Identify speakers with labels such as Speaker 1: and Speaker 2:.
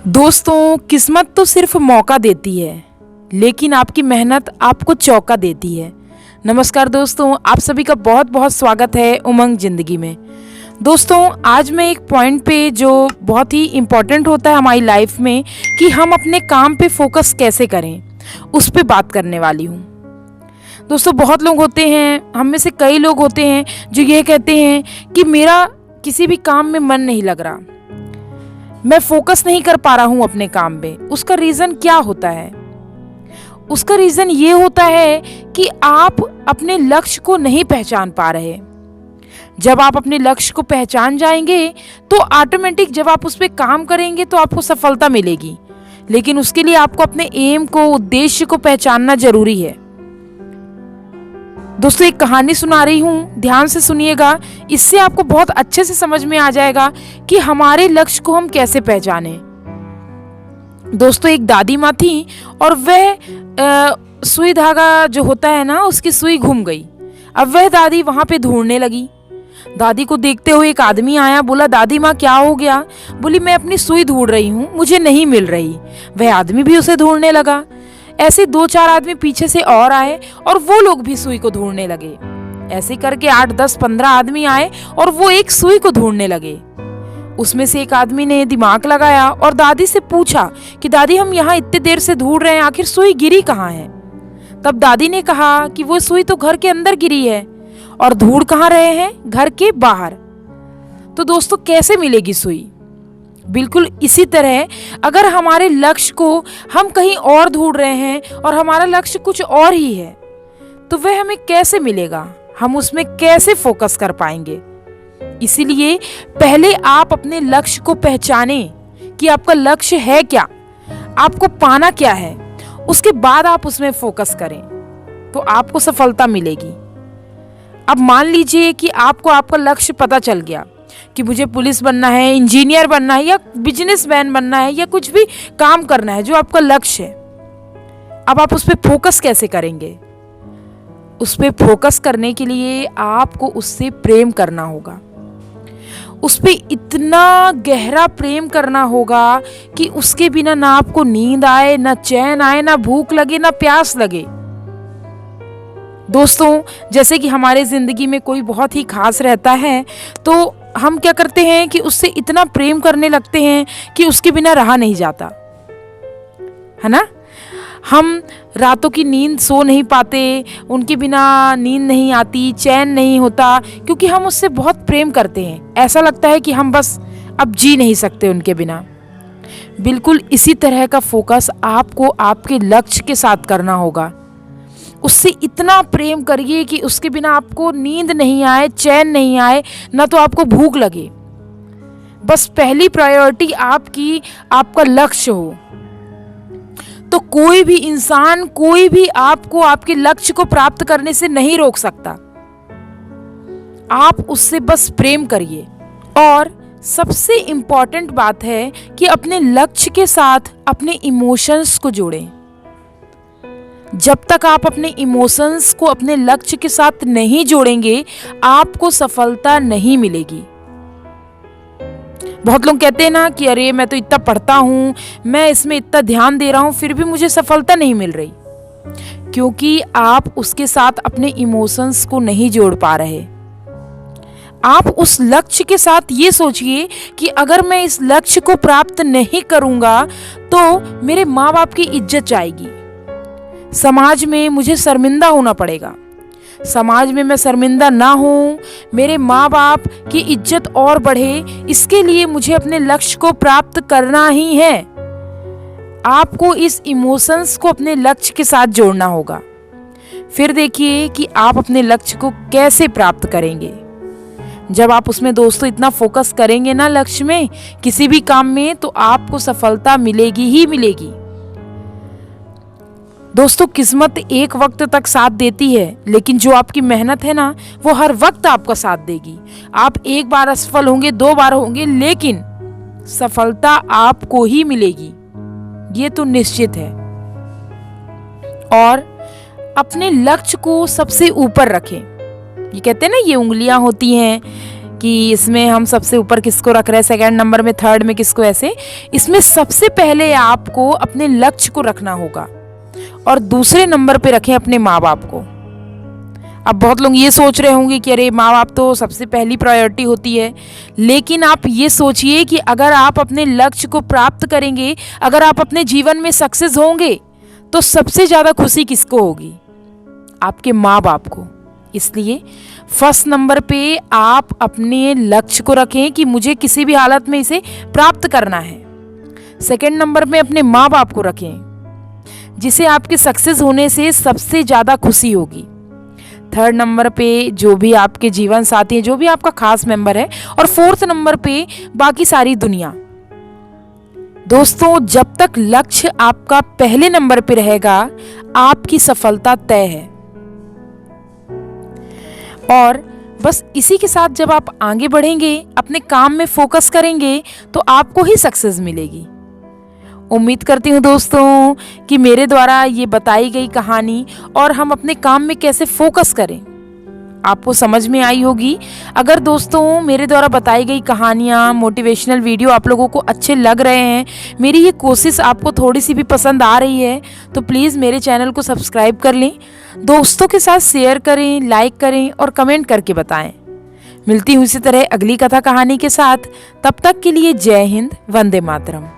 Speaker 1: दोस्तों, किस्मत तो सिर्फ मौका देती है, लेकिन आपकी मेहनत आपको चौका देती है। नमस्कार दोस्तों, आप सभी का बहुत बहुत स्वागत है उमंग ज़िंदगी में। दोस्तों, आज मैं एक पॉइंट पे जो बहुत ही इम्पोर्टेंट होता है हमारी लाइफ में कि हम अपने काम पे फोकस कैसे करें, उस पे बात करने वाली हूँ। दोस्तों, बहुत लोग होते हैं, हम में से कई लोग होते हैं जो ये कहते हैं कि मेरा किसी भी काम में मन नहीं लग रहा, मैं फोकस नहीं कर पा रहा हूं अपने काम पे। उसका रीज़न क्या होता है? उसका रीज़न ये होता है कि आप अपने लक्ष्य को नहीं पहचान पा रहे। जब आप अपने लक्ष्य को पहचान जाएंगे तो ऑटोमेटिक जब आप उस पर काम करेंगे तो आपको सफलता मिलेगी, लेकिन उसके लिए आपको अपने एम को, उद्देश्य को पहचानना जरूरी है। दोस्तों, एक कहानी सुना रही हूँ, ध्यान से सुनिएगा। इससे आपको बहुत अच्छे से समझ में आ जाएगा कि हमारे लक्ष्य को हम कैसे पहचाने। दोस्तों, एक दादी माँ थी और वह सुई धागा जो होता है ना, उसकी सुई घूम गई। अब वह दादी वहां पे ढूंढने लगी। दादी को देखते हुए एक आदमी आया, बोला, दादी माँ क्या हो गया? बोली, मैं अपनी सुई ढूंढ रही हूँ, मुझे नहीं मिल रही। वह आदमी भी उसे ढूंढने लगा। ऐसे 2-4 आदमी पीछे से और आए और वो लोग भी सुई को ढूंढने लगे। ऐसे करके 8, 10, 15 आदमी आए और वो एक सुई को ढूंढने लगे। उसमें से एक आदमी ने दिमाग लगाया और दादी से पूछा कि दादी, हम यहाँ इतने देर से ढूंढ रहे हैं, आखिर सुई गिरी कहाँ है? तब दादी ने कहा कि वो सुई तो घर के अंदर गिरी है। और ढूंढ कहाँ रहे हैं? घर के बाहर। तो दोस्तों, कैसे मिलेगी सुई? बिल्कुल इसी तरह अगर हमारे लक्ष्य को हम कहीं और ढूंढ रहे हैं और हमारा लक्ष्य कुछ और ही है, तो वह हमें कैसे मिलेगा? हम उसमें कैसे फोकस कर पाएंगे? इसीलिए पहले आप अपने लक्ष्य को पहचाने कि आपका लक्ष्य है क्या, आपको पाना क्या है। उसके बाद आप उसमें फोकस करें तो आपको सफलता मिलेगी। अब मान लीजिए कि आपको आपका लक्ष्य पता चल गया कि मुझे पुलिस बनना है, इंजीनियर बनना है, या बिजनेसमैन बनना है, या कुछ भी काम करना है जो आपका लक्ष्य है। अब आप उस पर फोकस कैसे करेंगे? उस पर फोकस करने के लिए आपको उससे प्रेम करना होगा। उस पर इतना गहरा प्रेम करना होगा कि उसके बिना ना आपको नींद आए, ना चैन आए, ना भूख लगे, ना प्यास लगे। दोस्तों, जैसे कि हमारे जिंदगी में कोई बहुत ही खास रहता है तो हम क्या करते हैं कि उससे इतना प्रेम करने लगते हैं कि उसके बिना रहा नहीं जाता, है ना। हम रातों की नींद सो नहीं पाते, उनके बिना नींद नहीं आती, चैन नहीं होता, क्योंकि हम उससे बहुत प्रेम करते हैं। ऐसा लगता है कि हम बस अब जी नहीं सकते उनके बिना। बिल्कुल इसी तरह का फोकस आपको आपके लक्ष्य के साथ करना होगा। उससे इतना प्रेम करिए कि उसके बिना आपको नींद नहीं आए, चैन नहीं आए, ना तो आपको भूख लगे। बस पहली प्रायोरिटी आपकी आपका लक्ष्य हो। तो कोई भी इंसान, कोई भी आपको आपके लक्ष्य को प्राप्त करने से नहीं रोक सकता। आप उससे बस प्रेम करिए। और सबसे इंपॉर्टेंट बात है कि अपने लक्ष्य के साथ अपने इमोशंस को जोड़ें। जब तक आप अपने इमोशंस को अपने लक्ष्य के साथ नहीं जोड़ेंगे, आपको सफलता नहीं मिलेगी। बहुत लोग कहते हैं ना कि अरे, मैं तो इतना पढ़ता हूँ, मैं इसमें इतना ध्यान दे रहा हूँ, फिर भी मुझे सफलता नहीं मिल रही, क्योंकि आप उसके साथ अपने इमोशंस को नहीं जोड़ पा रहे। आप उस लक्ष्य के साथ ये सोचिए कि अगर मैं इस लक्ष्य को प्राप्त नहीं करूंगा तो मेरे माँ बाप की इज्जत जाएगी, समाज में मुझे शर्मिंदा होना पड़ेगा। समाज में मैं शर्मिंदा ना हूँ, मेरे माँ बाप की इज्जत और बढ़े, इसके लिए मुझे अपने लक्ष्य को प्राप्त करना ही है। आपको इस इमोशंस को अपने लक्ष्य के साथ जोड़ना होगा। फिर देखिए कि आप अपने लक्ष्य को कैसे प्राप्त करेंगे। जब आप उसमें दोस्तों इतना फोकस करेंगे ना लक्ष्य में, किसी भी काम में, तो आपको सफलता मिलेगी ही मिलेगी। दोस्तों, किस्मत एक वक्त तक साथ देती है, लेकिन जो आपकी मेहनत है ना, वो हर वक्त आपका साथ देगी। आप एक बार असफल होंगे, 2 बार होंगे, लेकिन सफलता आपको ही मिलेगी, ये तो निश्चित है। और अपने लक्ष्य को सबसे ऊपर रखें। ये कहते हैं ना, ये उंगलियां होती हैं कि इसमें हम सबसे ऊपर किसको रख रहे हैं, सेकंड नंबर में, थर्ड में किसको, ऐसे। इसमें सबसे पहले आपको अपने लक्ष्य को रखना होगा और दूसरे नंबर पे रखें अपने माँ बाप को। अब बहुत लोग ये सोच रहे होंगे कि अरे माँ बाप तो सबसे पहली प्रायोरिटी होती है, लेकिन आप ये सोचिए कि अगर आप अपने लक्ष्य को प्राप्त करेंगे, अगर आप अपने जीवन में सक्सेस होंगे, तो सबसे ज़्यादा खुशी किसको होगी? आपके माँ बाप को। इसलिए फर्स्ट नंबर पे आप अपने लक्ष्य को रखें कि मुझे किसी भी हालत में इसे प्राप्त करना है। सेकंड नंबर में अपने माँ बाप को रखें, जिसे आपके सक्सेस होने से सबसे ज़्यादा खुशी होगी। थर्ड नंबर पे जो भी आपके जीवन साथी हैं, जो भी आपका खास मेंबर है, और फोर्थ नंबर पे बाकी सारी दुनिया। दोस्तों, जब तक लक्ष्य आपका पहले नंबर पे रहेगा, आपकी सफलता तय है। और बस इसी के साथ जब आप आगे बढ़ेंगे, अपने काम में फोकस करेंगे, तो आपको ही सक्सेस मिलेगी। उम्मीद करती हूँ दोस्तों कि मेरे द्वारा ये बताई गई कहानी और हम अपने काम में कैसे फोकस करें, आपको समझ में आई होगी। अगर दोस्तों मेरे द्वारा बताई गई कहानियाँ, मोटिवेशनल वीडियो आप लोगों को अच्छे लग रहे हैं, मेरी ये कोशिश आपको थोड़ी सी भी पसंद आ रही है, तो प्लीज़ मेरे चैनल को सब्सक्राइब कर लें, दोस्तों के साथ शेयर करें, लाइक करें और कमेंट करके बताएं। मिलती हूँ इसी तरह अगली कथा कहानी के साथ। तब तक के लिए जय हिंद, वंदे मातरम।